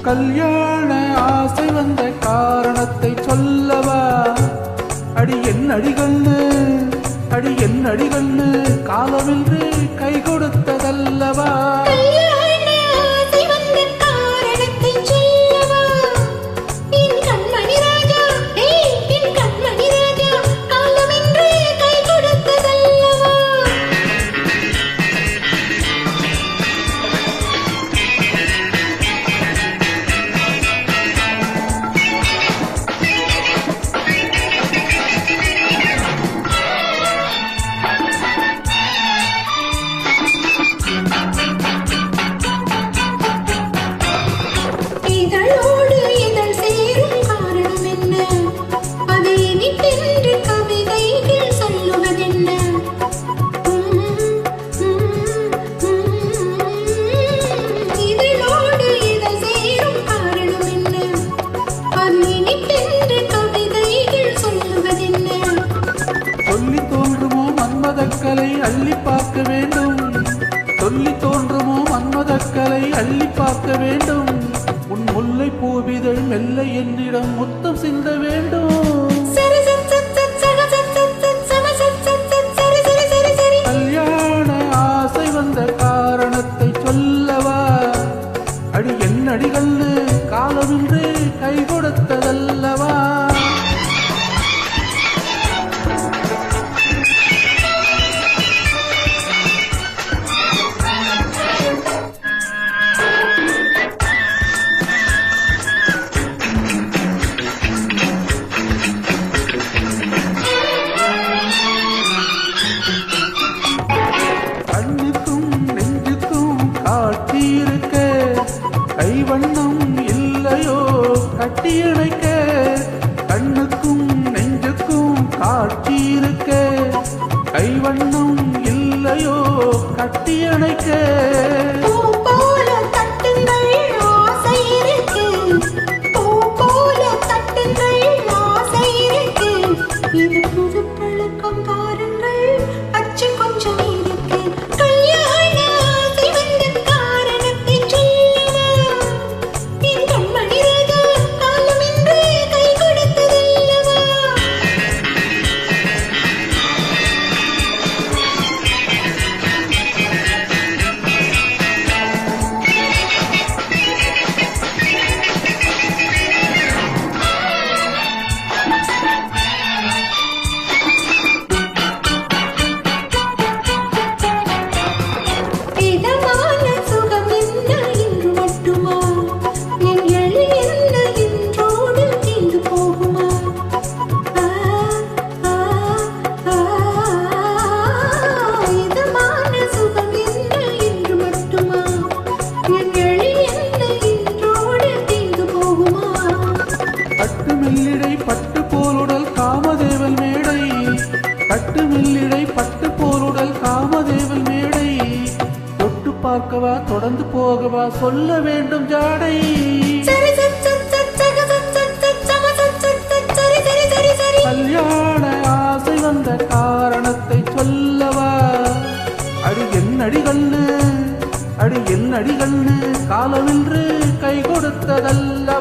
கல்யாண ஆசை வந்த காரணத்தை சொல்லவா? அடி என் அடிகண்ணு, அடி என் அடிகண்ணு, காலமின்றி கை கொடுத்ததல்லவா? மன்மதக்கலை அள்ளி பார்க்க வேண்டும், சொல்லி தோன்றுமோ மன்மதக்கலை அள்ளி பார்க்க வேண்டும். உன் முல்லை பூவிதழ் மெல்ல என்னிடம் முத்தம் சிந்த வேண்டும். கல்யாண ஆசை வந்த காரணத்தை சொல்லவா? அடி என் அடிகண்ணு, காலமின்றி கை கொடுத்ததல்லவா? கைவண்ணம் இல்லையோ கட்டியணைக்க, கண்ணுக்கும் நெஞ்சுக்கும் காட்சியிருக்க. கைவண்ணம் இல்லையோ கட்டியணைக்க. பட்டு போலுடல் காமதேவல் மேடை, பட்டு மில்லிடை பட்டு போலுடல் காமதேவல் மேடை. தொட்டு பார்க்கவா தொடர்ந்து போகவா சொல்ல வேண்டும் ஜாடை. கல்யாண ஆசை வந்த காரணத்தை சொல்லவா? அடி என் அடிகண்ணு, அடி என் அடிகண்ணு, காலமின்று கை கொடுத்ததல்ல.